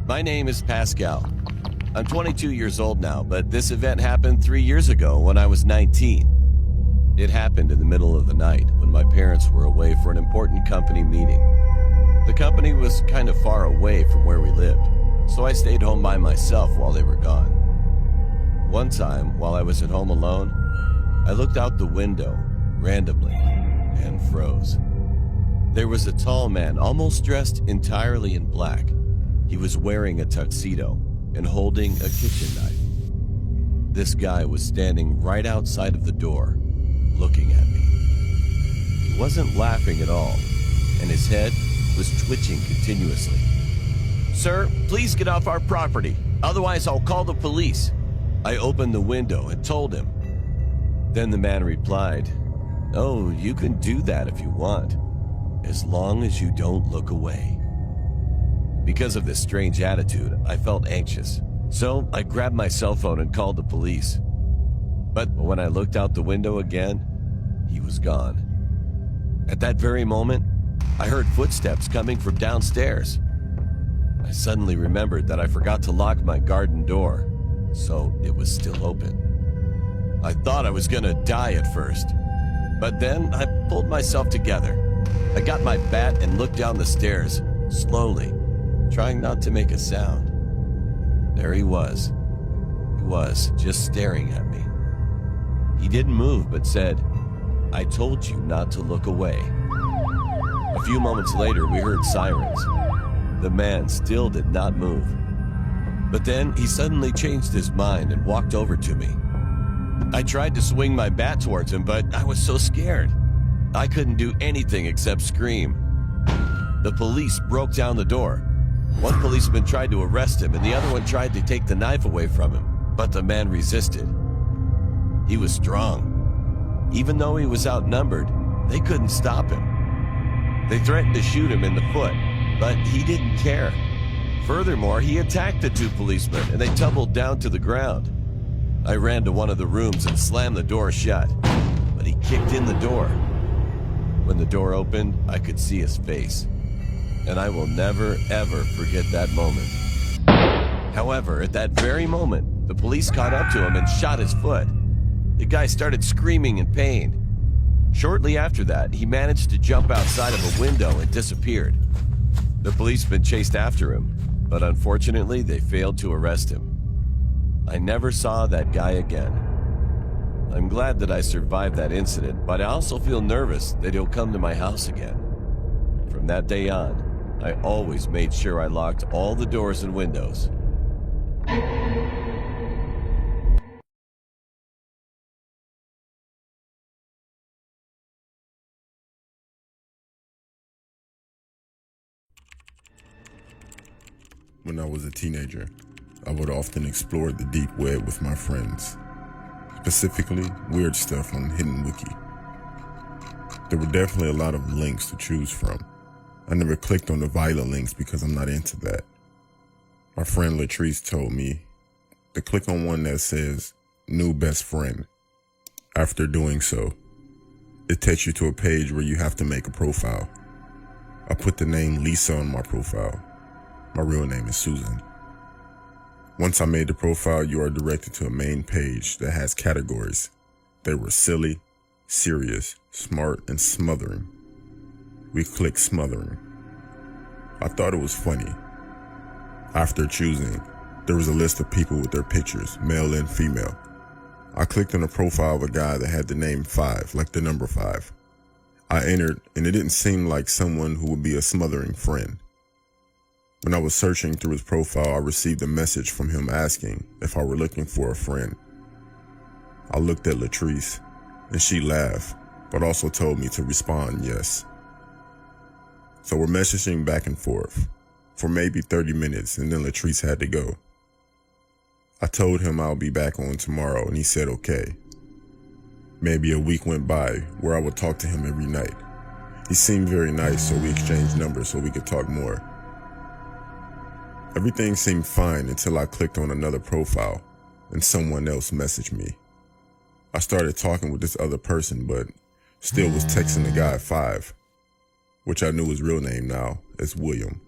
My name is Pascal. I'm 22 years old now, but this event happened 3 years ago when I was 19. It happened in the middle of the night when my parents were away for an important company meeting. The company was kind of far away from where we lived, so I stayed home by myself while they were gone. One time, while I was at home alone, I looked out the window randomly and froze. There was a tall man, almost dressed entirely in black. He was wearing a tuxedo and holding a kitchen knife. This guy was standing right outside of the door, looking at me. He wasn't laughing at all, and his head was twitching continuously. "Sir, please get off our property, otherwise I'll call the police." I opened the window and told him. Then the man replied, "Oh, you can do that if you want, as long as you don't look away." Because of this strange attitude, I felt anxious, so I grabbed my cell phone and called the police. But when I looked out the window again, he was gone. At that very moment, I heard footsteps coming from downstairs. I suddenly remembered that I forgot to lock my garden door, so it was still open. I thought I was gonna die at first, but then I pulled myself together. I got my bat and looked down the stairs, slowly, trying not to make a sound. There he was. He was just staring at me. He didn't move but said, "I told you not to look away." A few moments later, we heard sirens. The man still did not move. But then he suddenly changed his mind and walked over to me. I tried to swing my bat towards him, but I was so scared. I couldn't do anything except scream. The police broke down the door. One policeman tried to arrest him, and the other one tried to take the knife away from him, but the man resisted. He was strong. Even though he was outnumbered, they couldn't stop him. They threatened to shoot him in the foot, but he didn't care. Furthermore, he attacked the two policemen, and they tumbled down to the ground. I ran to one of the rooms and slammed the door shut, but he kicked in the door. When the door opened, I could see his face, and I will never, ever forget that moment. However, at that very moment, the police caught up to him and shot his foot. The guy started screaming in pain. Shortly after that, he managed to jump outside of a window and disappeared. The policemen chased after him, but unfortunately, they failed to arrest him. I never saw that guy again. I'm glad that I survived that incident, but I also feel nervous that he'll come to my house again. From that day on, I always made sure I locked all the doors and windows. When I was a teenager, I would often explore the deep web with my friends, specifically weird stuff on Hidden Wiki. There were definitely a lot of links to choose from. I never clicked on the violent links because I'm not into that. My friend Latrice told me to click on one that says new best friend. After doing so, it takes you to a page where you have to make a profile. I put the name Lisa on my profile. My real name is Susan. Once I made the profile, you are directed to a main page that has categories. They were silly, serious, smart, and smothering. We clicked smothering. I thought it was funny. After choosing, there was a list of people with their pictures, male and female. I clicked on a profile of a guy that had the name 5, like the number 5. I entered, and it didn't seem like someone who would be a smothering friend. When I was searching through his profile, I received a message from him asking if I were looking for a friend. I looked at Latrice, and she laughed, but also told me to respond yes. So we're messaging back and forth for maybe 30 minutes, and then Latrice had to go. I told him I'll be back on tomorrow, and he said okay. Maybe a week went by where I would talk to him every night. He seemed very nice, so we exchanged numbers so we could talk more. Everything seemed fine until I clicked on another profile and someone else messaged me. I started talking with this other person, but still was texting the guy 5, which I knew his real name now as William.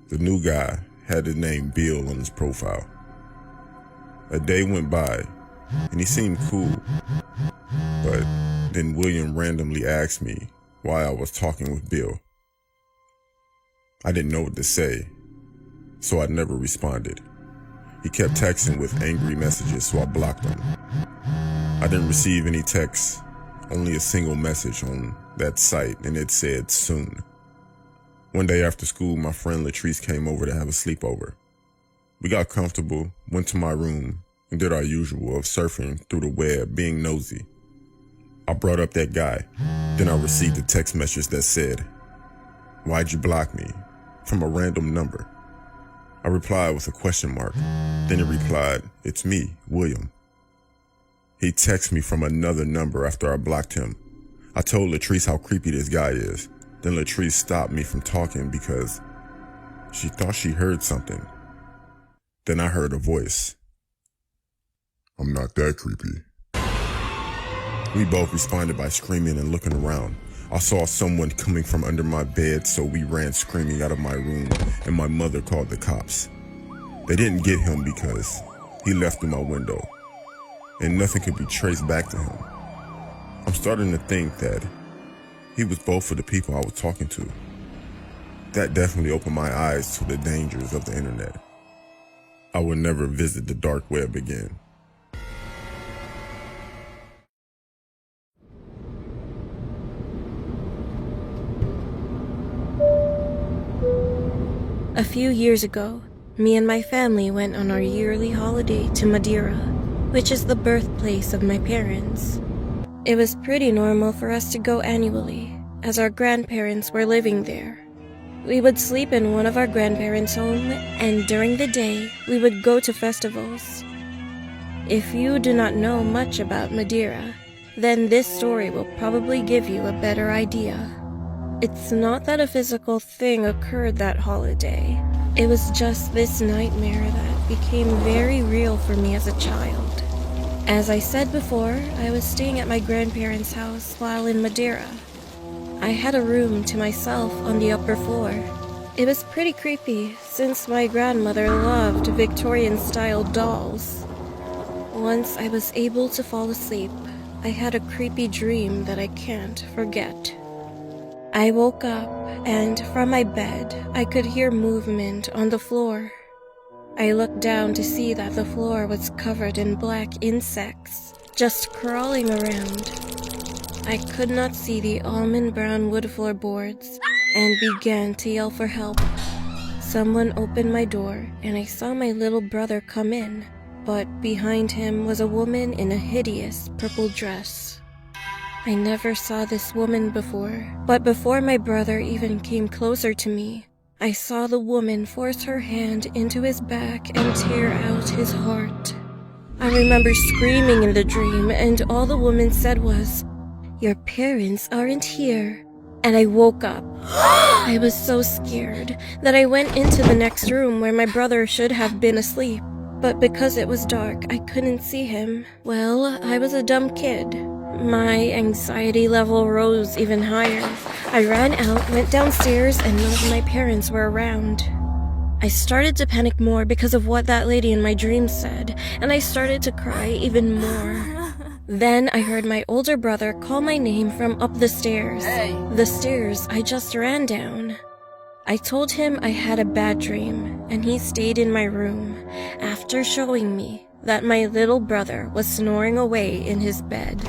The new guy had the name Bill on his profile. A day went by, and he seemed cool, but then William randomly asked me why I was talking with Bill. I didn't know what to say, so I never responded. He kept texting with angry messages, so I blocked him. I didn't receive any texts, only a single message on that site, and it said soon. One day after school, my friend Latrice came over to have a sleepover. We got comfortable, went to my room, and did our usual of surfing through the web, being nosy. I brought up that guy. Then I received a text message that said, "Why'd you block me?" from a random number. I replied with a question mark. Then it replied, "It's me, William." He texted me from another number after I blocked him. I told Latrice how creepy this guy is. Then Latrice stopped me from talking because she thought she heard something. Then I heard a voice. "I'm not that creepy." We both responded by screaming and looking around. I saw someone coming from under my bed, so we ran screaming out of my room, and my mother called the cops. They didn't get him because he left through my window, and nothing could be traced back to him. I'm starting to think that he was both of the people I was talking to. That definitely opened my eyes to the dangers of the internet. I would never visit the dark web again. A few years ago, me and my family went on our yearly holiday to Madeira, which is the birthplace of my parents. It was pretty normal for us to go annually, as our grandparents were living there. We would sleep in one of our grandparents' home, and during the day, we would go to festivals. If you do not know much about Madeira, then this story will probably give you a better idea. It's not that a physical thing occurred that holiday. It was just this nightmare that became very real for me as a child. As I said before, I was staying at my grandparents' house while in Madeira. I had a room to myself on the upper floor. It was pretty creepy since my grandmother loved Victorian-style dolls. Once I was able to fall asleep, I had a creepy dream that I can't forget. I woke up, and from my bed, I could hear movement on the floor. I looked down to see that the floor was covered in black insects, just crawling around. I could not see the almond brown wood floorboards, and began to yell for help. Someone opened my door, and I saw my little brother come in, but behind him was a woman in a hideous purple dress. I never saw this woman before, but before my brother even came closer to me, I saw the woman force her hand into his back and tear out his heart. I remember screaming in the dream, and all the woman said was, "Your parents aren't here." And I woke up. I was so scared that I went into the next room where my brother should have been asleep, but because it was dark, I couldn't see him. Well, I was a dumb kid. My anxiety level rose even higher. I ran out, went downstairs, and none of my parents were around. I started to panic more because of what that lady in my dream said, and I started to cry even more. Then I heard my older brother call my name from up the stairs. The stairs I just ran down. I told him I had a bad dream, and he stayed in my room after showing me that my little brother was snoring away in his bed.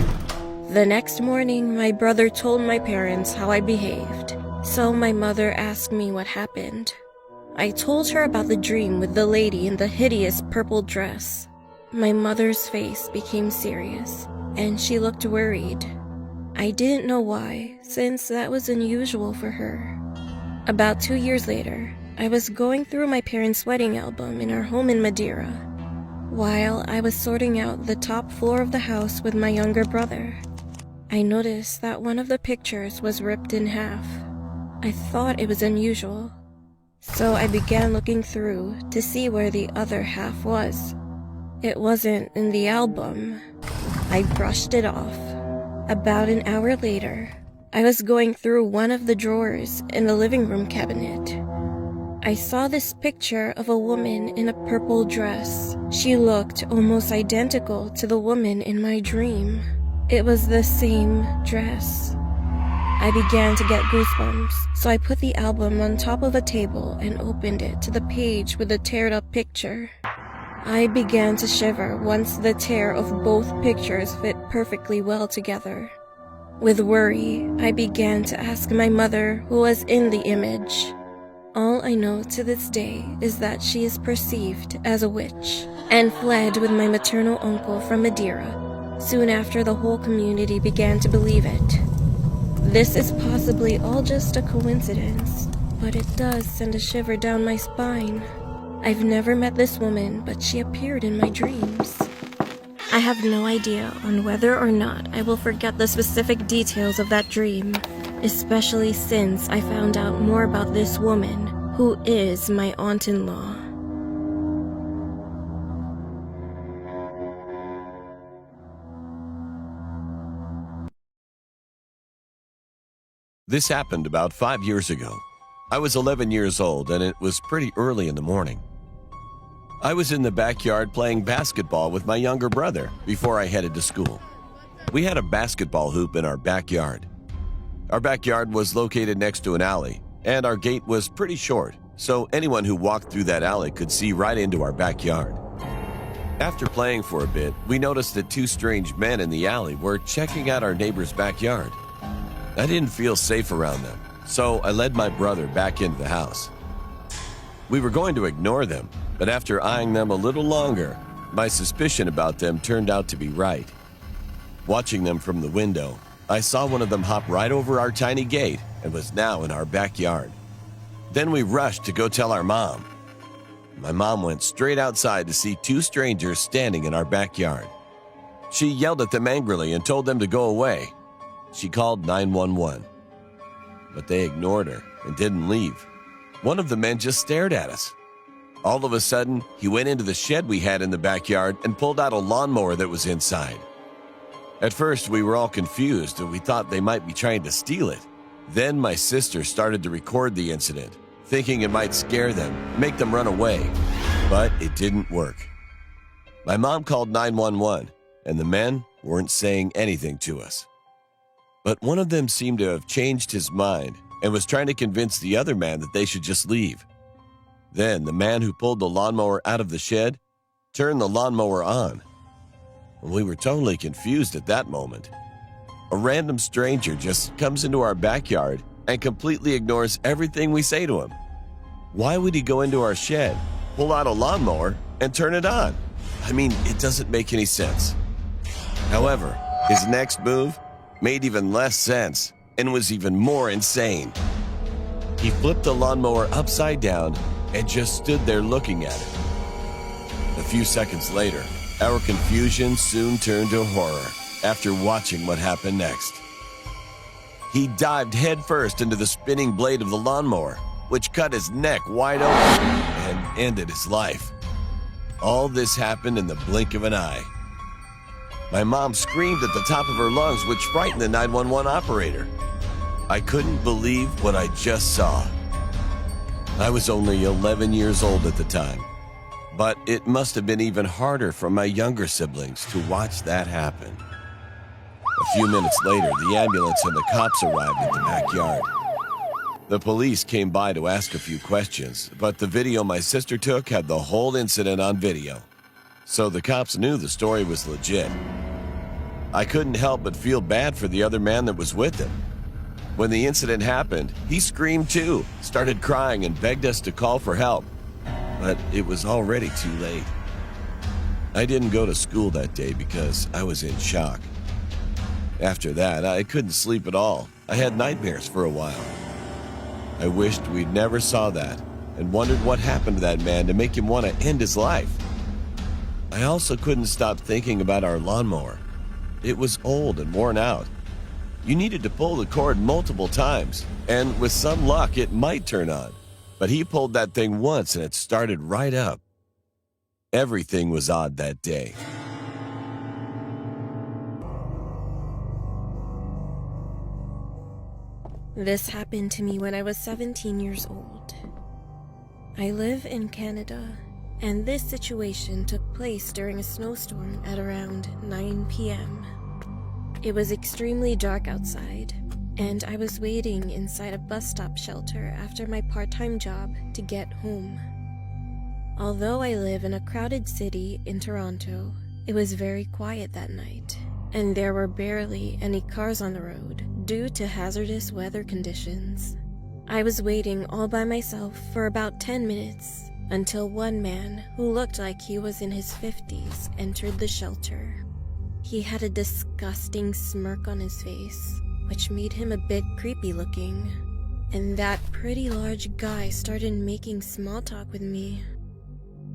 The next morning, my brother told my parents how I behaved, so my mother asked me what happened. I told her about the dream with the lady in the hideous purple dress. My mother's face became serious, and she looked worried. I didn't know why, since that was unusual for her. About 2 years later, I was going through my parents' wedding album in our home in Madeira, while I was sorting out the top floor of the house with my younger brother. I noticed that one of the pictures was ripped in half. I thought it was unusual, so I began looking through to see where the other half was. It wasn't in the album. I brushed it off. About an hour later, I was going through one of the drawers in the living room cabinet. I saw this picture of a woman in a purple dress. She looked almost identical to the woman in my dream. It was the same dress. I began to get goosebumps, so I put the album on top of a table and opened it to the page with the teared-up picture. I began to shiver once the tear of both pictures fit perfectly well together. With worry, I began to ask my mother who was in the image. All I know to this day is that she is perceived as a witch and fled with my maternal uncle from Madeira. Soon after, the whole community began to believe it. This is possibly all just a coincidence, but it does send a shiver down my spine. I've never met this woman, but she appeared in my dreams. I have no idea on whether or not I will forget the specific details of that dream, especially since I found out more about this woman, who is my aunt-in-law. This happened about 5 years ago. I was 11 years old and it was pretty early in the morning. I was in the backyard playing basketball with my younger brother before I headed to school. We had a basketball hoop in our backyard. Our backyard was located next to an alley, and our gate was pretty short, so anyone who walked through that alley could see right into our backyard. After playing for a bit, we noticed that two strange men in the alley were checking out our neighbor's backyard. I didn't feel safe around them, so I led my brother back into the house. We were going to ignore them, but after eyeing them a little longer, my suspicion about them turned out to be right. Watching them from the window, I saw one of them hop right over our tiny gate and was now in our backyard. Then we rushed to go tell our mom. My mom went straight outside to see two strangers standing in our backyard. She yelled at them angrily and told them to go away. She called 911, but they ignored her and didn't leave. One of the men just stared at us. All of a sudden, he went into the shed we had in the backyard and pulled out a lawnmower that was inside. At first, we were all confused and we thought they might be trying to steal it. Then my sister started to record the incident, thinking it might scare them, make them run away. But it didn't work. My mom called 911, and the men weren't saying anything to us. But one of them seemed to have changed his mind and was trying to convince the other man that they should just leave. Then the man who pulled the lawnmower out of the shed turned the lawnmower on. We were totally confused at that moment. A random stranger just comes into our backyard and completely ignores everything we say to him. Why would he go into our shed, pull out a lawnmower, and turn it on? I mean, it doesn't make any sense. However, his next move made even less sense and was even more insane. He flipped the lawnmower upside down and just stood there looking at it. A few seconds later, our confusion soon turned to horror after watching what happened next. He dived headfirst into the spinning blade of the lawnmower, which cut his neck wide open and ended his life. All this happened in the blink of an eye. My mom screamed at the top of her lungs, which frightened the 911 operator. I couldn't believe what I just saw. I was only 11 years old at the time, but it must have been even harder for my younger siblings to watch that happen. A few minutes later, the ambulance and the cops arrived at the backyard. The police came by to ask a few questions, but the video my sister took had the whole incident on video, so the cops knew the story was legit. I couldn't help but feel bad for the other man that was with him. When the incident happened, he screamed too, started crying and begged us to call for help, but it was already too late. I didn't go to school that day because I was in shock. After that, I couldn't sleep at all. I had nightmares for a while. I wished we'd never saw that and wondered what happened to that man to make him want to end his life. I also couldn't stop thinking about our lawnmower. It was old and worn out. You needed to pull the cord multiple times, and with some luck, it might turn on. But he pulled that thing once and it started right up. Everything was odd that day. This happened to me when I was 17 years old. I live in Canada, and this situation took place during a snowstorm at around 9 p.m. It was extremely dark outside, and I was waiting inside a bus stop shelter after my part-time job to get home. Although I live in a crowded city in Toronto, it was very quiet that night, and there were barely any cars on the road due to hazardous weather conditions. I was waiting all by myself for about 10 minutes until one man who looked like he was in his 50s entered the shelter. He had a disgusting smirk on his face, which made him a bit creepy looking, and that pretty large guy started making small talk with me.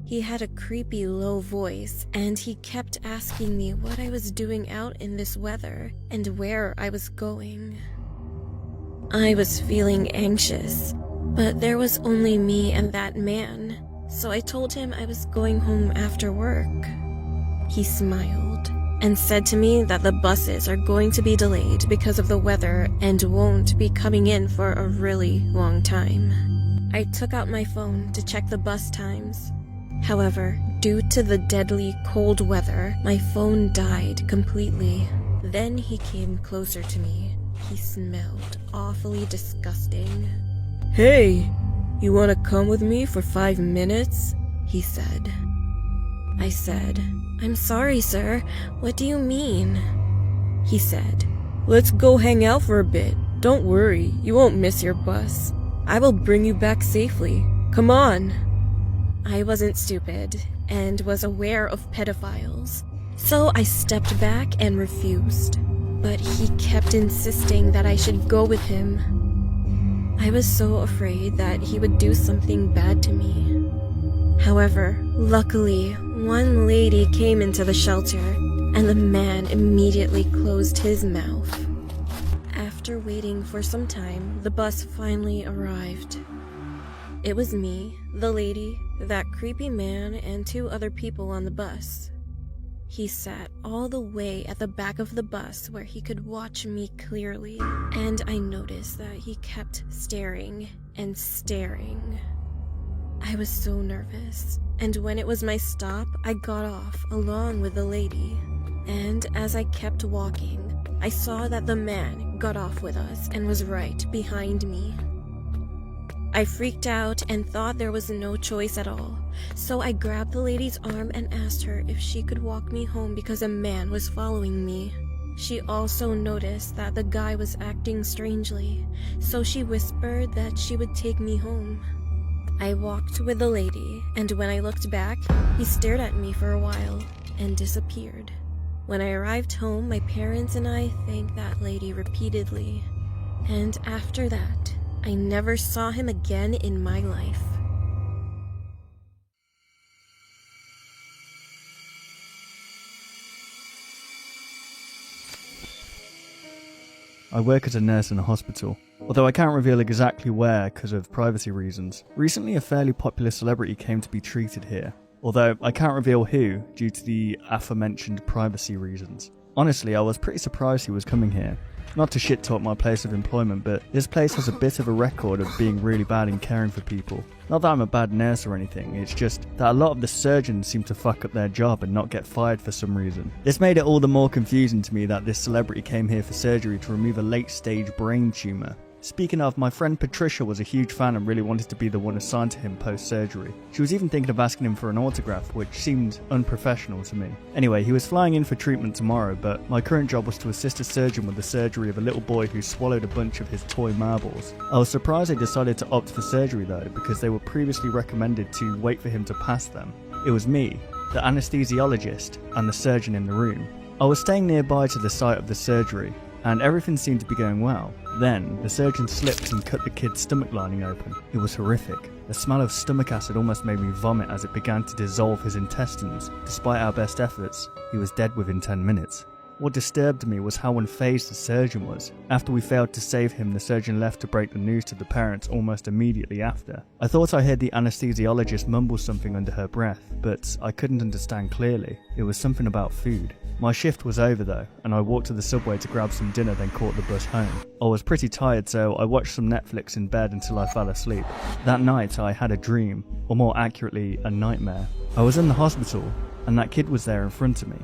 He had a creepy low voice, and he kept asking me what I was doing out in this weather and where I was going. I was feeling anxious, but there was only me and that man, so I told him I was going home after work. He smiled and said to me that the buses are going to be delayed because of the weather and won't be coming in for a really long time. I took out my phone to check the bus times. However, due to the deadly cold weather, my phone died completely. Then he came closer to me. He smelled awfully disgusting. "Hey, you want to come with me for 5 minutes?" he said. I said, "I'm sorry, sir. What do you mean?" He said, "Let's go hang out for a bit. Don't worry, you won't miss your bus. I will bring you back safely. Come on." I wasn't stupid and was aware of pedophiles, so I stepped back and refused. But he kept insisting that I should go with him. I was so afraid that he would do something bad to me. However, luckily, one lady came into the shelter, and the man immediately closed his mouth. After waiting for some time, the bus finally arrived. It was me, the lady, that creepy man, and 2 other people on the bus. He sat all the way at the back of the bus where he could watch me clearly, and I noticed that he kept staring and staring. I was so nervous, and when it was my stop, I got off along with the lady. And as I kept walking, I saw that the man got off with us and was right behind me. I freaked out and thought there was no choice at all, so I grabbed the lady's arm and asked her if she could walk me home because a man was following me. She also noticed that the guy was acting strangely, so she whispered that she would take me home. I walked with the lady, and when I looked back, he stared at me for a while and disappeared. When I arrived home, my parents and I thanked that lady repeatedly, and after that, I never saw him again in my life. I work as a nurse in a hospital, although I can't reveal exactly where because of privacy reasons. Recently a fairly popular celebrity came to be treated here, although I can't reveal who due to the aforementioned privacy reasons. Honestly, I was pretty surprised he was coming here. Not to shit talk my place of employment, but this place has a bit of a record of being really bad in caring for people. Not that I'm a bad nurse or anything, it's just that a lot of the surgeons seem to fuck up their job and not get fired for some reason. This made it all the more confusing to me that this celebrity came here for surgery to remove a late-stage brain tumour. Speaking of, my friend Patricia was a huge fan and really wanted to be the one assigned to him post-surgery. She was even thinking of asking him for an autograph, which seemed unprofessional to me. Anyway, he was flying in for treatment tomorrow, but my current job was to assist a surgeon with the surgery of a little boy who swallowed a bunch of his toy marbles. I was surprised they decided to opt for surgery though, because they were previously recommended to wait for him to pass them. It was me, the anesthesiologist, and the surgeon in the room. I was staying nearby to the site of the surgery, and everything seemed to be going well. Then, the surgeon slipped and cut the kid's stomach lining open. It was horrific. The smell of stomach acid almost made me vomit as it began to dissolve his intestines. Despite our best efforts, he was dead within 10 minutes. What disturbed me was how unfazed the surgeon was. After we failed to save him, the surgeon left to break the news to the parents almost immediately after. I thought I heard the anesthesiologist mumble something under her breath, but I couldn't understand clearly. It was something about food. My shift was over though, and I walked to the subway to grab some dinner, then caught the bus home. I was pretty tired, so I watched some Netflix in bed until I fell asleep. That night I had a dream, or more accurately, a nightmare. I was in the hospital, and that kid was there in front of me.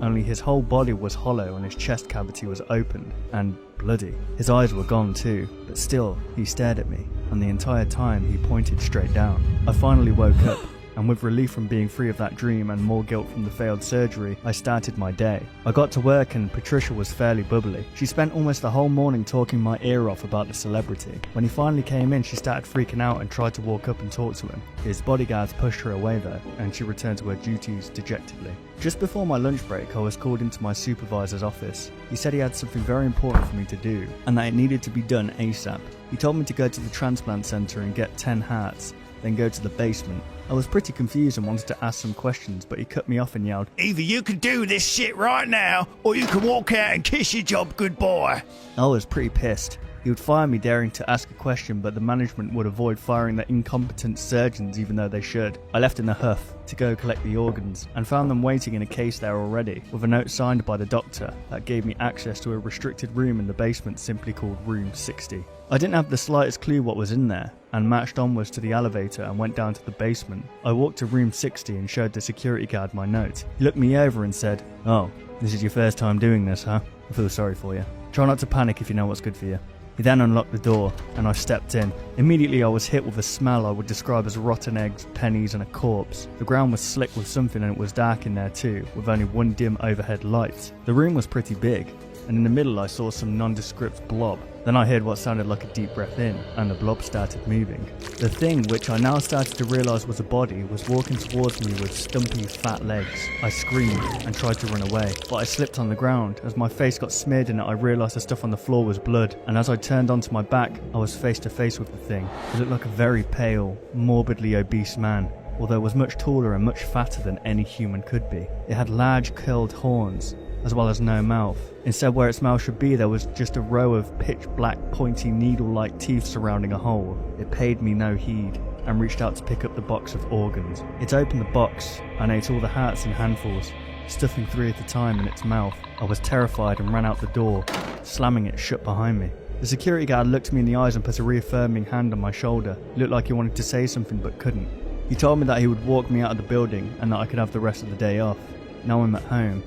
Only his whole body was hollow and his chest cavity was opened and bloody. His eyes were gone too, but still, he stared at me, and the entire time he pointed straight down. I finally woke up, and with relief from being free of that dream and more guilt from the failed surgery, I started my day. I got to work and Patricia was fairly bubbly. She spent almost the whole morning talking my ear off about the celebrity. When he finally came in, she started freaking out and tried to walk up and talk to him. His bodyguards pushed her away though, and she returned to her duties dejectedly. Just before my lunch break, I was called into my supervisor's office. He said he had something very important for me to do, and that it needed to be done ASAP. He told me to go to the transplant center and get 10 hearts, then go to the basement. I was pretty confused and wanted to ask some questions, but he cut me off and yelled, "Either you can do this shit right now, or you can walk out and kiss your job goodbye." I was pretty pissed. He would fire me daring to ask a question, but the management would avoid firing the incompetent surgeons even though they should. I left in a huff to go collect the organs, and found them waiting in a case there already, with a note signed by the doctor that gave me access to a restricted room in the basement simply called Room 60. I didn't have the slightest clue what was in there, and marched onwards to the elevator and went down to the basement. I walked to Room 60 and showed the security guard my note. He looked me over and said, "Oh, this is your first time doing this, huh? I feel sorry for you. Try not to panic if you know what's good for you." He then unlocked the door, and I stepped in. Immediately I was hit with a smell I would describe as rotten eggs, pennies and a corpse. The ground was slick with something and it was dark in there too, with only one dim overhead light. The room was pretty big, and in the middle I saw some nondescript blob. Then I heard what sounded like a deep breath in, and the blob started moving. The thing, which I now started to realise was a body, was walking towards me with stumpy, fat legs. I screamed and tried to run away, but I slipped on the ground. As my face got smeared in it, I realised the stuff on the floor was blood, and as I turned onto my back, I was face to face with the thing. It looked like a very pale, morbidly obese man, although it was much taller and much fatter than any human could be. It had large curled horns, as well as no mouth. Instead, where its mouth should be, there was just a row of pitch black pointy needle-like teeth surrounding a hole. It paid me no heed and reached out to pick up the box of organs. It opened the box and ate all the hearts in handfuls, stuffing 3 at a time in its mouth. I was terrified and ran out the door, slamming it shut behind me. The security guard looked me in the eyes and put a reaffirming hand on my shoulder. It looked like he wanted to say something but couldn't. He told me that he would walk me out of the building and that I could have the rest of the day off. Now I'm at home,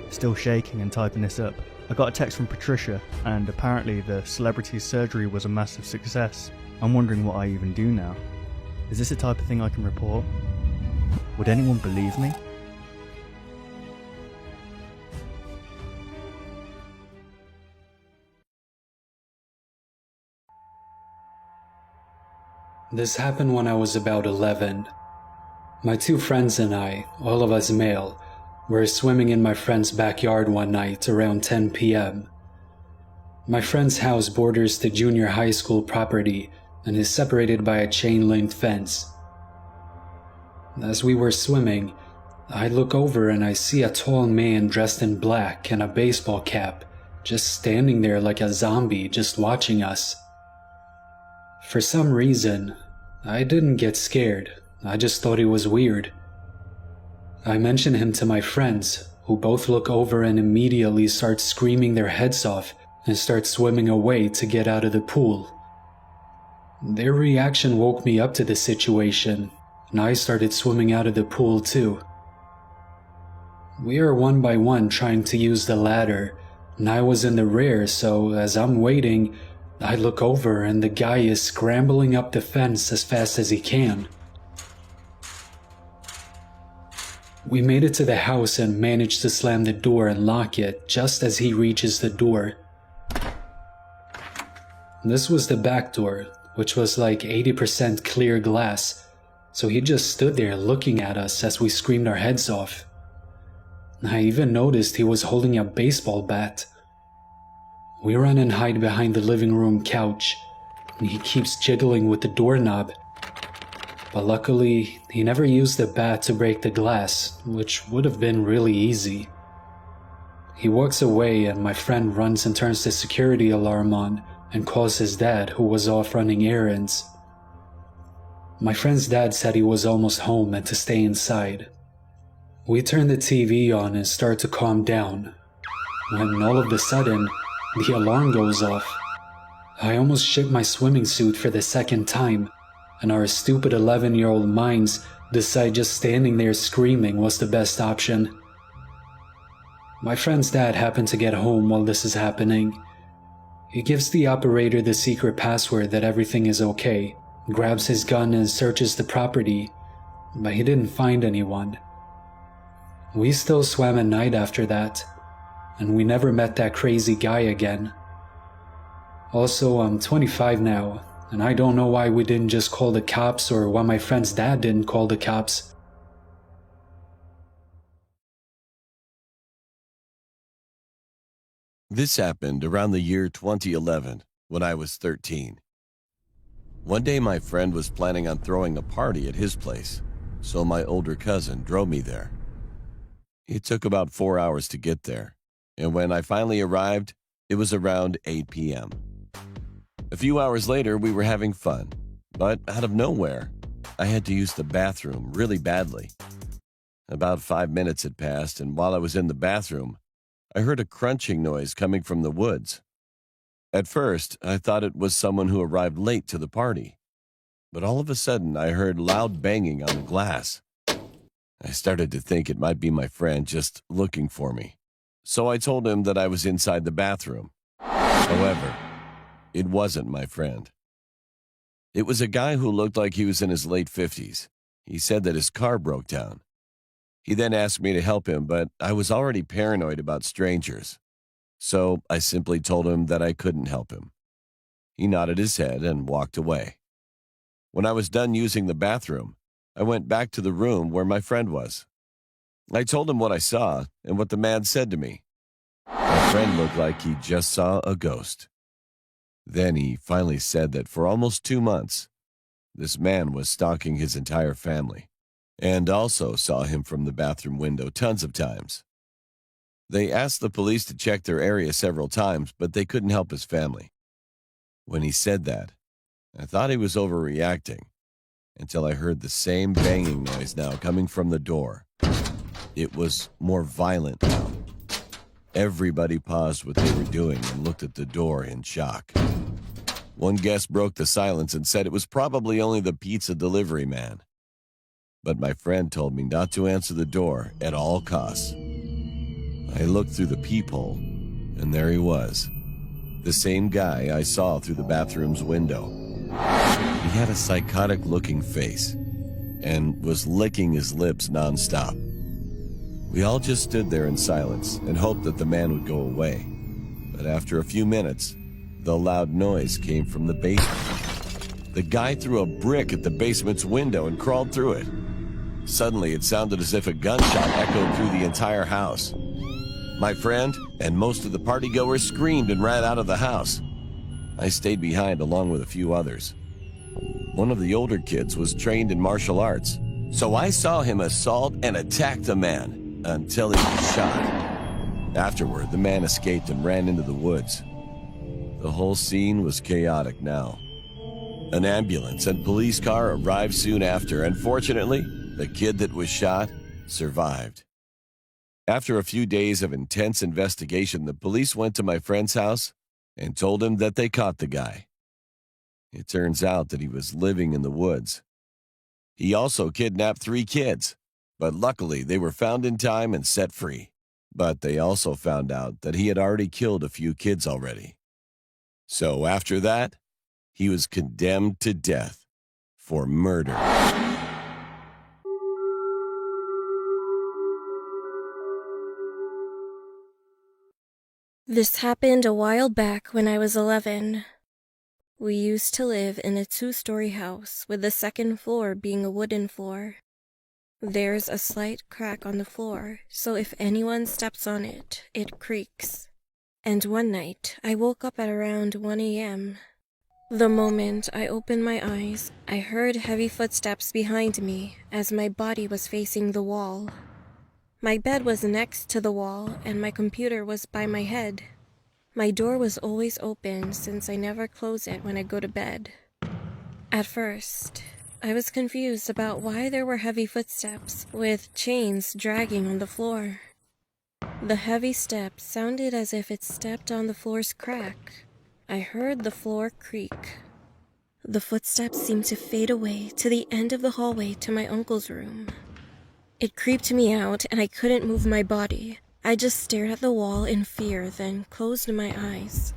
still shaking and typing this up. I got a text from Patricia, and apparently the celebrity's surgery was a massive success. I'm wondering what I even do now. Is this the type of thing I can report? Would anyone believe me? This happened when I was about 11. My 2 friends and I, all of us male, were swimming in my friend's backyard one night around 10 p.m. My friend's house borders the junior high school property and is separated by a chain-link fence. As we were swimming, I look over and I see a tall man dressed in black and a baseball cap just standing there like a zombie just watching us. For some reason, I didn't get scared. I just thought it was weird. I mention him to my friends, who both look over and immediately start screaming their heads off and start swimming away to get out of the pool. Their reaction woke me up to the situation, and I started swimming out of the pool too. We are one by one trying to use the ladder, and I was in the rear, so as I'm waiting, I look over and the guy is scrambling up the fence as fast as he can. We made it to the house and managed to slam the door and lock it just as he reaches the door. This was the back door, which was like 80% clear glass, so he just stood there looking at us as we screamed our heads off. I even noticed he was holding a baseball bat. We run and hide behind the living room couch, and he keeps jiggling with the doorknob. But luckily, he never used the bat to break the glass, which would have been really easy. He walks away and my friend runs and turns the security alarm on and calls his dad, who was off running errands. My friend's dad said he was almost home and to stay inside. We turn the TV on and start to calm down, when all of a sudden, the alarm goes off. I almost shit my swimming suit for the second time, and our stupid 11-year-old minds decide just standing there screaming was the best option. My friend's dad happened to get home while this is happening. He gives the operator the secret password that everything is okay, grabs his gun and searches the property, but he didn't find anyone. We still swam at night after that, and we never met that crazy guy again. Also, I'm 25 now, and I don't know why we didn't just call the cops or why my friend's dad didn't call the cops. This happened around the year 2011, when I was 13. One day my friend was planning on throwing a party at his place, so my older cousin drove me there. It took about 4 hours to get there, and when I finally arrived, it was around 8 p.m. A few hours later, we were having fun, but out of nowhere, I had to use the bathroom really badly. About 5 minutes had passed, and while I was in the bathroom, I heard a crunching noise coming from the woods. At first, I thought it was someone who arrived late to the party, but all of a sudden, I heard loud banging on the glass. I started to think it might be my friend just looking for me, so I told him that I was inside the bathroom. However, it wasn't my friend. It was a guy who looked like he was in his late 50s. He said that his car broke down. He then asked me to help him, but I was already paranoid about strangers, so I simply told him that I couldn't help him. He nodded his head and walked away. When I was done using the bathroom, I went back to the room where my friend was. I told him what I saw and what the man said to me. My friend looked like he just saw a ghost. Then he finally said that for almost 2 months, this man was stalking his entire family, and also saw him from the bathroom window tons of times. They asked the police to check their area several times, but they couldn't help his family. When he said that, I thought he was overreacting, until I heard the same banging noise now coming from the door. It was more violent now. Everybody paused what they were doing and looked at the door in shock. One guest broke the silence and said it was probably only the pizza delivery man. But my friend told me not to answer the door at all costs. I looked through the peephole, and there he was. The same guy I saw through the bathroom's window. He had a psychotic-looking face and was licking his lips nonstop. We all just stood there in silence and hoped that the man would go away. But after a few minutes, the loud noise came from the basement. The guy threw a brick at the basement's window and crawled through it. Suddenly, it sounded as if a gunshot echoed through the entire house. My friend and most of the partygoers screamed and ran out of the house. I stayed behind along with a few others. One of the older kids was trained in martial arts, so I saw him assault and attack the man until he was shot. Afterward, the man escaped and ran into the woods. The whole scene was chaotic now. An ambulance and police car arrived soon after, and fortunately, the kid that was shot survived. After a few days of intense investigation, the police went to my friend's house and told him that they caught the guy. It turns out that he was living in the woods. He also kidnapped 3 kids, but luckily they were found in time and set free. But they also found out that he had already killed a few kids already. So after that, he was condemned to death for murder. This happened a while back when I was 11. We used to live in a 2-story house with the second floor being a wooden floor. There's a slight crack on the floor, so if anyone steps on it, it creaks. And one night, I woke up at around 1 a.m. The moment I opened my eyes, I heard heavy footsteps behind me as my body was facing the wall. My bed was next to the wall, and my computer was by my head. My door was always open since I never close it when I go to bed. At first, I was confused about why there were heavy footsteps with chains dragging on the floor. The heavy steps sounded as if it stepped on the floor's crack. I heard the floor creak. The footsteps seemed to fade away to the end of the hallway to my uncle's room. It creeped me out and I couldn't move my body. I just stared at the wall in fear, then closed my eyes.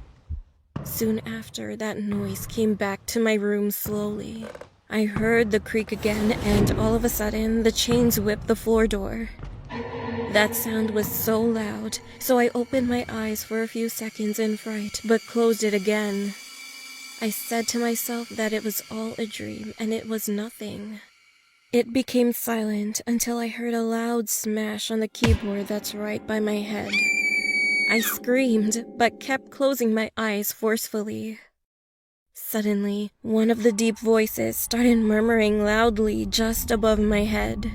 Soon after, that noise came back to my room slowly. I heard the creak again, and all of a sudden, the chains whipped the floor door. That sound was so loud, so I opened my eyes for a few seconds in fright, but closed it again. I said to myself that it was all a dream, and it was nothing. It became silent until I heard a loud smash on the keyboard that's right by my head. I screamed, but kept closing my eyes forcefully. Suddenly, one of the deep voices started murmuring loudly just above my head.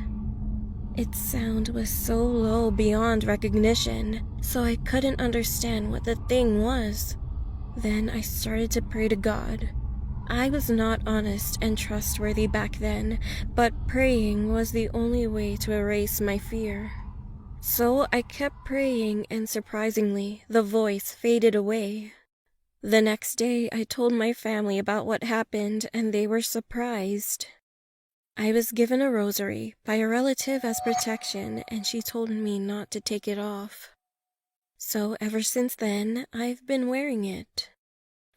Its sound was so low beyond recognition, so I couldn't understand what the thing was. Then I started to pray to God. I was not honest and trustworthy back then, but praying was the only way to erase my fear. So I kept praying, and surprisingly, the voice faded away. The next day, I told my family about what happened, and they were surprised. I was given a rosary by a relative as protection, and she told me not to take it off. So ever since then, I've been wearing it.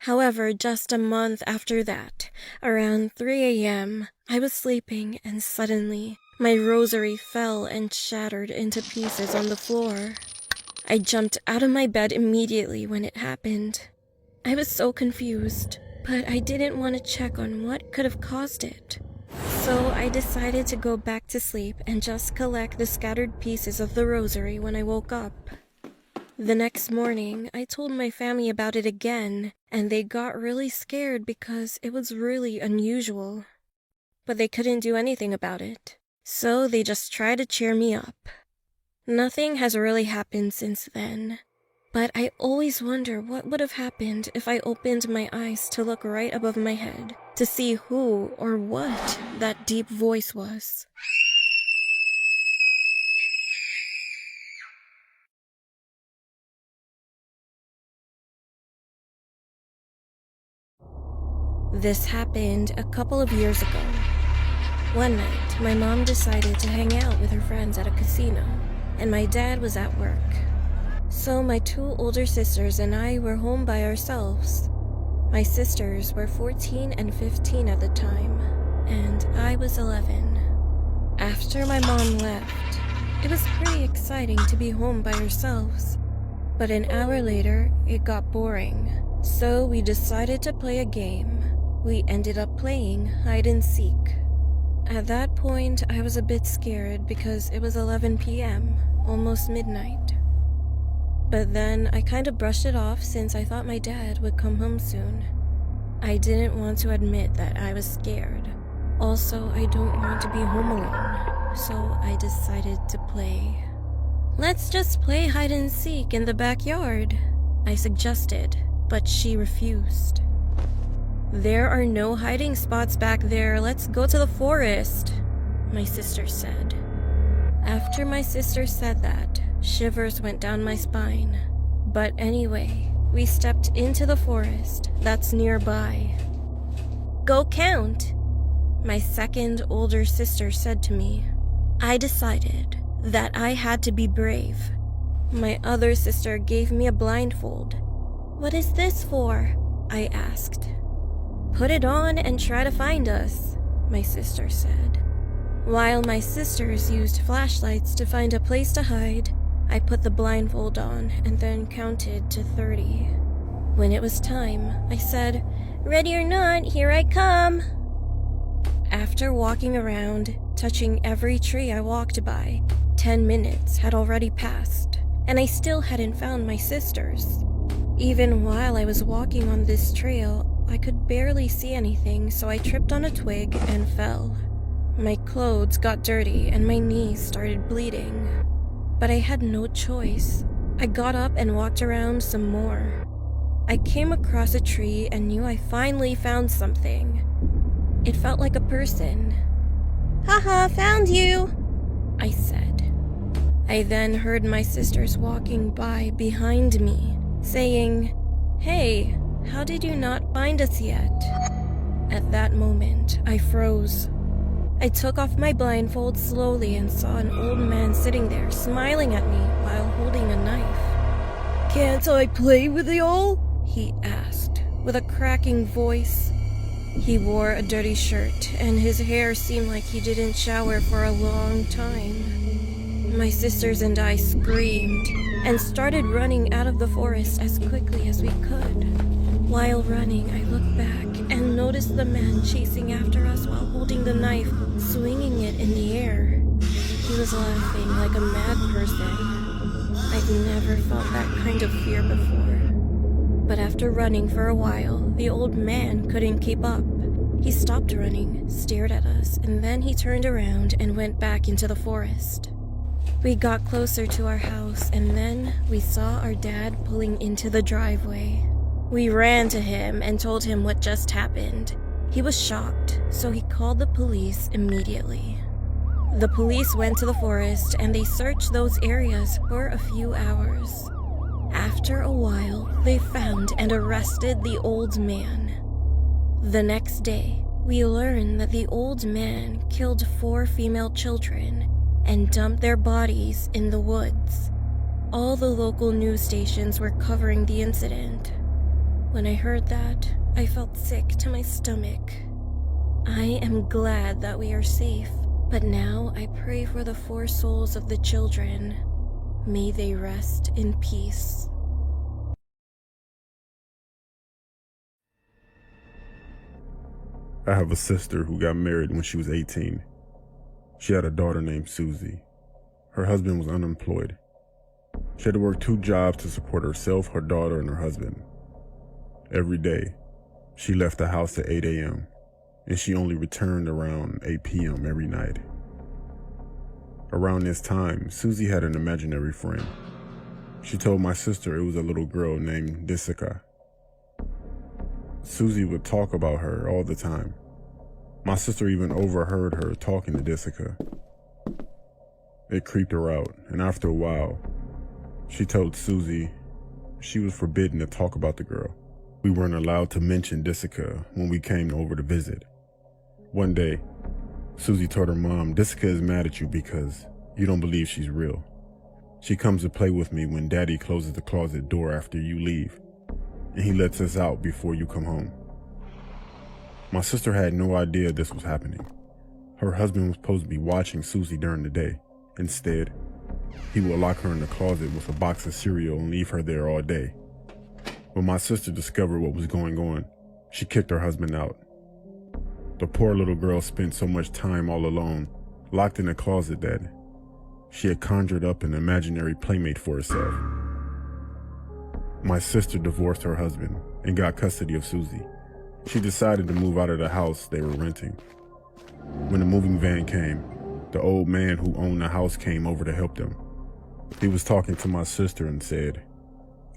However, just a month after that, around 3 a.m., I was sleeping and suddenly, my rosary fell and shattered into pieces on the floor. I jumped out of my bed immediately when it happened. I was so confused, but I didn't want to check on what could have caused it. So I decided to go back to sleep and just collect the scattered pieces of the rosary when I woke up. The next morning, I told my family about it again, and they got really scared because it was really unusual. But they couldn't do anything about it, so they just tried to cheer me up. Nothing has really happened since then, but I always wonder what would have happened if I opened my eyes to look right above my head to see who or what that deep voice was. This happened a couple of years ago. One night, my mom decided to hang out with her friends at a casino, and my dad was at work. So my 2 older sisters and I were home by ourselves. My sisters were 14 and 15 at the time, and I was 11. After my mom left, it was pretty exciting to be home by ourselves. But an hour later, it got boring, so we decided to play a game. We ended up playing hide and seek. At that point, I was a bit scared because it was 11 p.m., almost midnight. But then I kind of brushed it off since I thought my dad would come home soon. I didn't want to admit that I was scared. Also, I don't want to be home alone, so I decided to play. Let's just play hide and seek in the backyard, I suggested, but she refused. There are no hiding spots back there. Let's go to the forest, my sister said. After my sister said that, shivers went down my spine. But anyway, we stepped into the forest that's nearby. Go count, my second older sister said to me. I decided that I had to be brave. My other sister gave me a blindfold. What is this for? I asked. Put it on and try to find us, my sister said. While my sisters used flashlights to find a place to hide, I put the blindfold on and then counted to 30. When it was time, I said, "Ready or not, here I come." After walking around, touching every tree I walked by, 10 minutes had already passed, and I still hadn't found my sisters. Even while I was walking on this trail, I could barely see anything, so I tripped on a twig and fell. My clothes got dirty and my knees started bleeding. But I had no choice. I got up and walked around some more. I came across a tree and knew I finally found something. It felt like a person. "Haha, found you," I said. I then heard my sisters walking by behind me, saying, "Hey, how did you not find us yet?" At that moment, I froze. I took off my blindfold slowly and saw an old man sitting there smiling at me while holding a knife. "Can't I play with y'all?" he asked, with a cracking voice. He wore a dirty shirt, and his hair seemed like he didn't shower for a long time. My sisters and I screamed and started running out of the forest as quickly as we could. While running, I looked back and noticed the man chasing after us while holding the knife, swinging it in the air. He was laughing like a mad person. I've never felt that kind of fear before. But after running for a while, the old man couldn't keep up. He stopped running, stared at us, and then he turned around and went back into the forest. We got closer to our house, and then we saw our dad pulling into the driveway. We ran to him and told him what just happened. He was shocked, so he called the police immediately. The police went to the forest and they searched those areas for a few hours. After a while, they found and arrested the old man. The next day, we learned that the old man killed 4 female children and dumped their bodies in the woods. All the local news stations were covering the incident. When I heard that, I felt sick to my stomach. I am glad that we are safe, but now I pray for the 4 souls of the children. May they rest in peace. I have a sister who got married when she was 18. She had a daughter named Susie. Her husband was unemployed. She had to work 2 jobs to support herself, her daughter, and her husband. Every day, she left the house at 8 a.m., and she only returned around 8 p.m. every night. Around this time, Susie had an imaginary friend. She told my sister it was a little girl named Jessica. Susie would talk about her all the time. My sister even overheard her talking to Jessica. It creeped her out, and after a while, she told Susie she was forbidden to talk about the girl. We weren't allowed to mention Jessica when we came over to visit. One day, Susie told her mom, "Jessica is mad at you because you don't believe she's real. She comes to play with me when Daddy closes the closet door after you leave, and he lets us out before you come home." My sister had no idea this was happening. Her husband was supposed to be watching Susie during the day. Instead, he would lock her in the closet with a box of cereal and leave her there all day. When my sister discovered what was going on, she kicked her husband out. The poor little girl spent so much time all alone, locked in a closet, that she had conjured up an imaginary playmate for herself. My sister divorced her husband and got custody of Susie. She decided to move out of the house they were renting. When the moving van came, the old man who owned the house came over to help them. He was talking to my sister and said,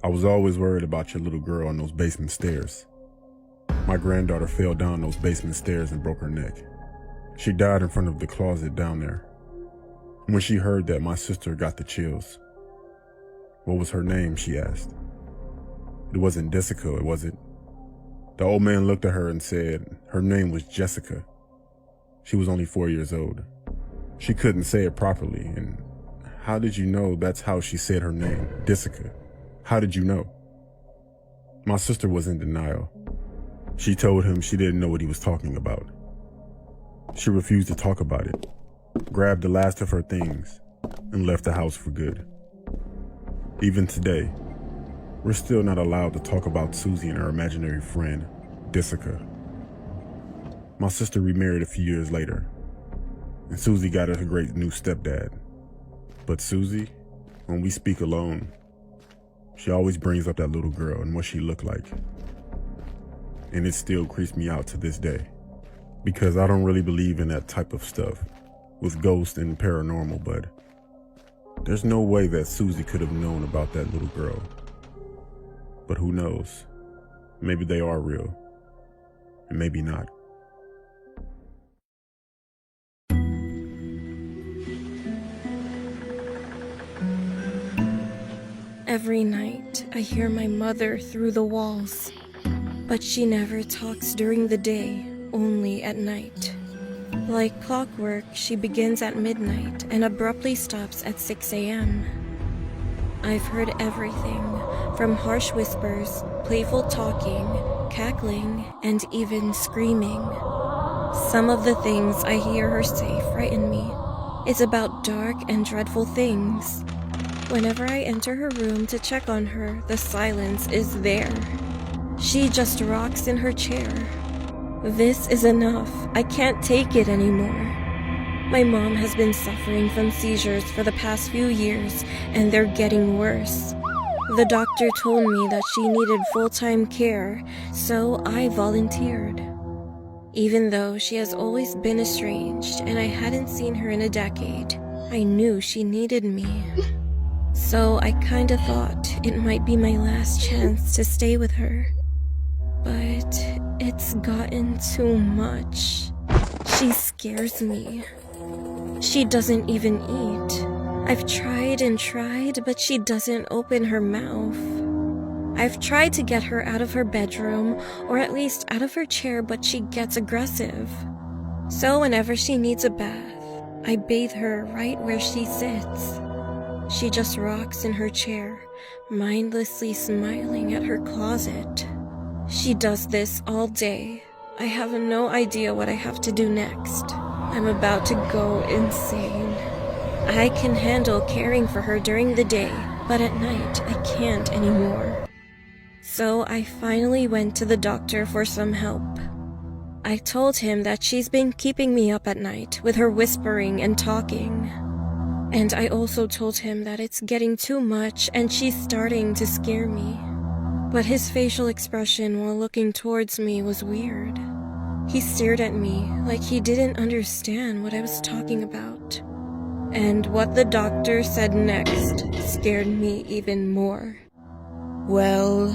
"I was always worried about your little girl on those basement stairs. My granddaughter fell down those basement stairs and broke her neck. She died in front of the closet down there." When she heard that, my sister got the chills. "What was her name?" she asked. "It wasn't Jessica, was it?" The old man looked at her and said her name was Jessica. She was only 4 years old. She couldn't say it properly, and how did you know that's how she said her name, Jessica? How did you know? My sister was in denial. She told him she didn't know what he was talking about. She refused to talk about it, grabbed the last of her things, and left the house for good. Even today, we're still not allowed to talk about Susie and her imaginary friend, Jessica. My sister remarried a few years later, and Susie got a great new stepdad. But Susie, when we speak alone, she always brings up that little girl and what she looked like. And it still creeps me out to this day, because I don't really believe in that type of stuff with ghosts and paranormal, but there's no way that Susie could have known about that little girl. But who knows? Maybe they are real, and maybe not. Every night, I hear my mother through the walls. But she never talks during the day, only at night. Like clockwork, she begins at midnight and abruptly stops at 6 a.m. I've heard everything, from harsh whispers, playful talking, cackling, and even screaming. Some of the things I hear her say frighten me. It's about dark and dreadful things. Whenever I enter her room to check on her, the silence is there. She just rocks in her chair. This is enough. I can't take it anymore. My mom has been suffering from seizures for the past few years, and they're getting worse. The doctor told me that she needed full-time care, so I volunteered. Even though she has always been estranged and I hadn't seen her in a decade, I knew she needed me. So I kinda thought it might be my last chance to stay with her. But it's gotten too much. She scares me. She doesn't even eat. I've tried and tried, but she doesn't open her mouth. I've tried to get her out of her bedroom, or at least out of her chair, but she gets aggressive. So whenever she needs a bath, I bathe her right where she sits. She just rocks in her chair, mindlessly smiling at her closet. She does this all day. I have no idea what I have to do next. I'm about to go insane. I can handle caring for her during the day, but at night I can't anymore. So I finally went to the doctor for some help. I told him that she's been keeping me up at night with her whispering and talking. And I also told him that it's getting too much and she's starting to scare me. But his facial expression while looking towards me was weird. He stared at me like he didn't understand what I was talking about. And what the doctor said next scared me even more. Well,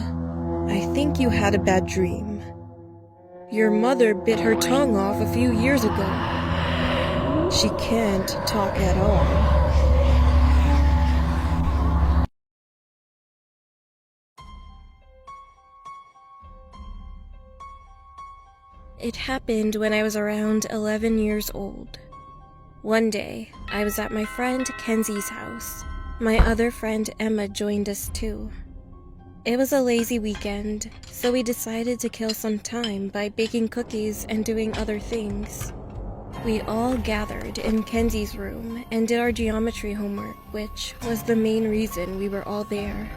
I think you had a bad dream. Your mother bit her tongue off a few years ago. She can't talk at all. It happened when I was around 11 years old. One day, I was at my friend Kenzie's house. My other friend Emma joined us too. It was a lazy weekend, so we decided to kill some time by baking cookies and doing other things. We all gathered in Kenzie's room and did our geometry homework, which was the main reason we were all there.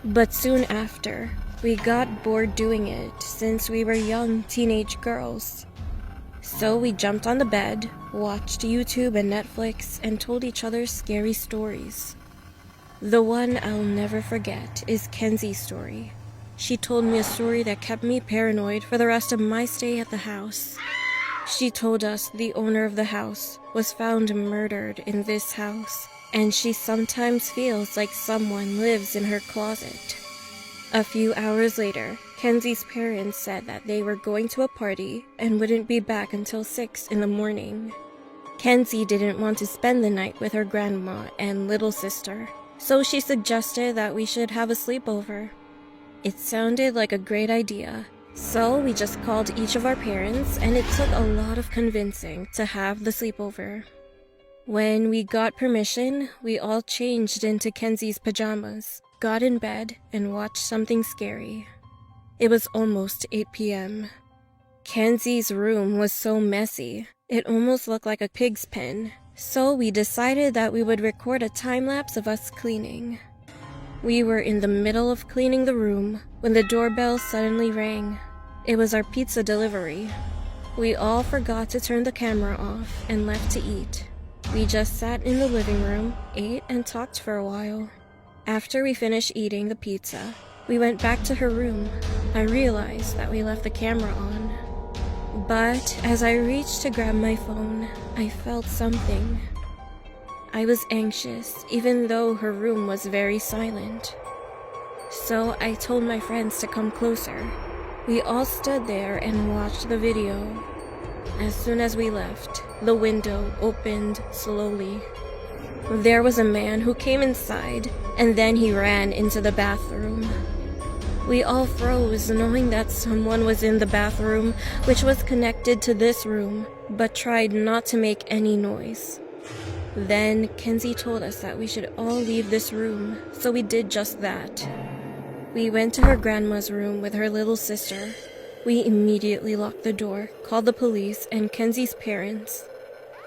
But soon after, we got bored doing it since we were young teenage girls. So we jumped on the bed, watched YouTube and Netflix, and told each other scary stories. The one I'll never forget is Kenzie's story. She told me a story that kept me paranoid for the rest of my stay at the house. She told us the owner of the house was found murdered in this house, and she sometimes feels like someone lives in her closet. A few hours later, Kenzie's parents said that they were going to a party and wouldn't be back until 6 in the morning. Kenzie didn't want to spend the night with her grandma and little sister, so she suggested that we should have a sleepover. It sounded like a great idea, so we just called each of our parents, and it took a lot of convincing to have the sleepover. When we got permission, we all changed into Kenzie's pajamas, got in bed, and watched something scary. It was almost 8 p.m. Kenzie's room was so messy, it almost looked like a pig's pen, so we decided that we would record a time-lapse of us cleaning. We were in the middle of cleaning the room when the doorbell suddenly rang. It was our pizza delivery. We all forgot to turn the camera off and left to eat. We just sat in the living room, ate, and talked for a while. After we finished eating the pizza, we went back to her room. I realized that we left the camera on. But as I reached to grab my phone, I felt something. I was anxious, even though her room was very silent. So I told my friends to come closer. We all stood there and watched the video. As soon as we left, the window opened slowly. There was a man who came inside, and then he ran into the bathroom. We all froze, knowing that someone was in the bathroom, which was connected to this room, but tried not to make any noise. Then Kenzie told us that we should all leave this room, so we did just that. We went to her grandma's room with her little sister. We immediately locked the door, called the police and Kenzie's parents.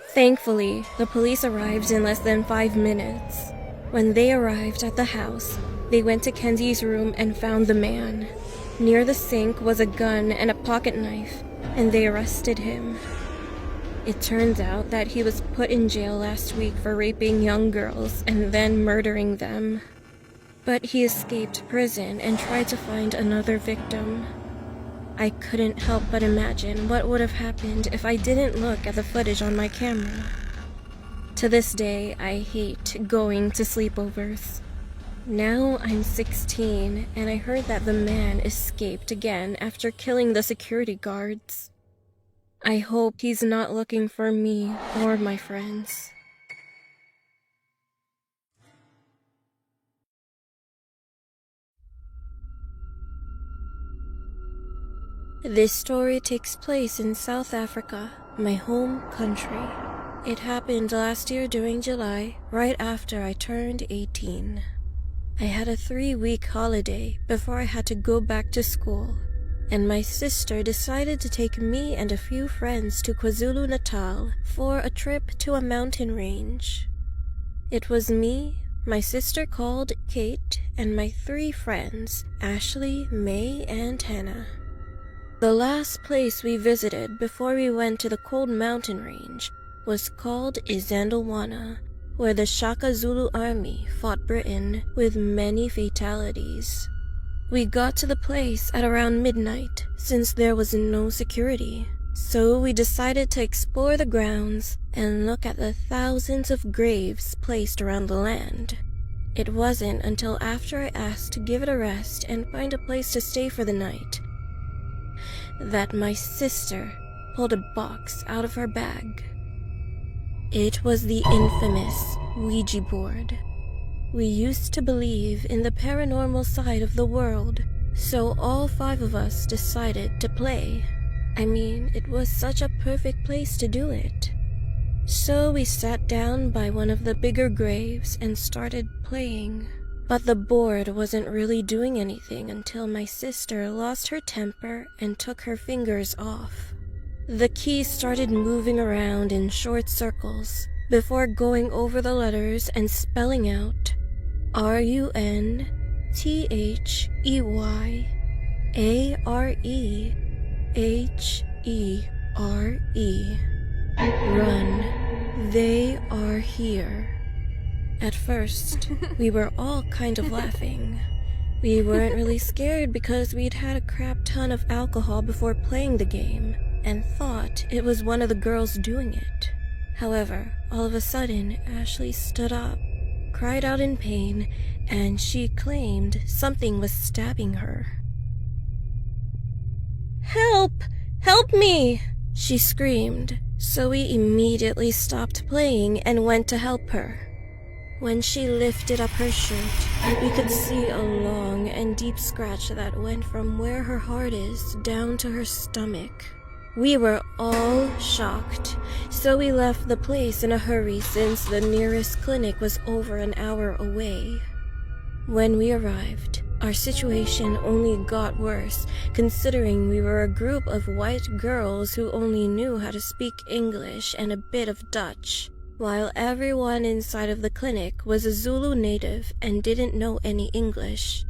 Thankfully, the police arrived in less than 5 minutes. When they arrived at the house, they went to Kenzie's room and found the man. Near the sink was a gun and a pocket knife, and they arrested him. It turns out that he was put in jail last week for raping young girls and then murdering them. But he escaped prison and tried to find another victim. I couldn't help but imagine what would have happened if I didn't look at the footage on my camera. To this day, I hate going to sleepovers. Now I'm 16, and I heard that the man escaped again after killing the security guards. I hope he's not looking for me or my friends. This story takes place in South Africa, my home country. It happened last year during July, right after I turned 18. I had a 3-week holiday before I had to go back to school, and my sister decided to take me and a few friends to KwaZulu-Natal for a trip to a mountain range. It was me, my sister called Kate, and my 3 friends, Ashley, May, and Hannah. The last place we visited before we went to the cold mountain range was called Isandlwana, where the Shaka Zulu army fought Britain with many fatalities. We got to the place at around midnight since there was no security, so we decided to explore the grounds and look at the thousands of graves placed around the land. It wasn't until after I asked to give it a rest and find a place to stay for the night that my sister pulled a box out of her bag. It was the infamous Ouija board. We used to believe in the paranormal side of the world, so all 5 of us decided to play. I mean, it was such a perfect place to do it. So we sat down by one of the bigger graves and started playing. But the board wasn't really doing anything until my sister lost her temper and took her fingers off. The keys started moving around in short circles before going over the letters and spelling out RUNTHEAREHERE. Run. They are here. At first, we were all kind of laughing. We weren't really scared because we'd had a crap ton of alcohol before playing the game and thought it was one of the girls doing it. However, all of a sudden, Ashley stood up, cried out in pain, and she claimed something was stabbing her. "Help! Help me!" she screamed, so we immediately stopped playing and went to help her. When she lifted up her shirt, we could see a long and deep scratch that went from where her heart is down to her stomach. We were all shocked, so we left the place in a hurry since the nearest clinic was over an hour away. When we arrived, our situation only got worse, considering we were a group of white girls who only knew how to speak English and a bit of Dutch, while everyone inside of the clinic was a Zulu native and didn't know any English.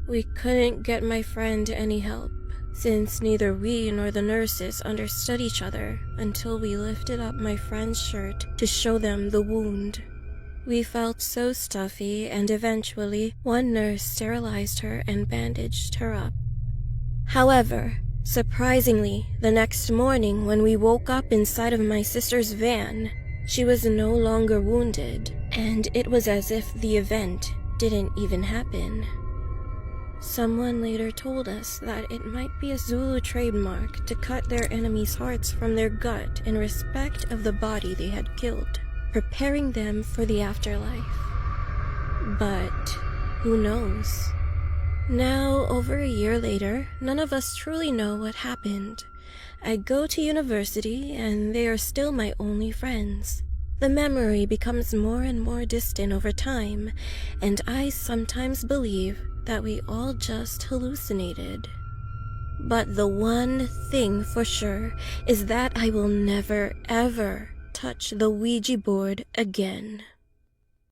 We couldn't get my friend any help, since neither we nor the nurses understood each other until we lifted up my friend's shirt to show them the wound. We felt so stuffy, and eventually one nurse sterilized her and bandaged her up. However, surprisingly, the next morning when we woke up inside of my sister's van, she was no longer wounded, and it was as if the event didn't even happen. Someone later told us that it might be a Zulu trademark to cut their enemies' hearts from their gut in respect of the body they had killed. preparing them for the afterlife. But who knows? Now, over a year later, none of us truly know what happened. I go to university, and they are still my only friends. The memory becomes more and more distant over time, and I sometimes believe that we all just hallucinated. But the one thing for sure is that I will never, ever touch the Ouija board again.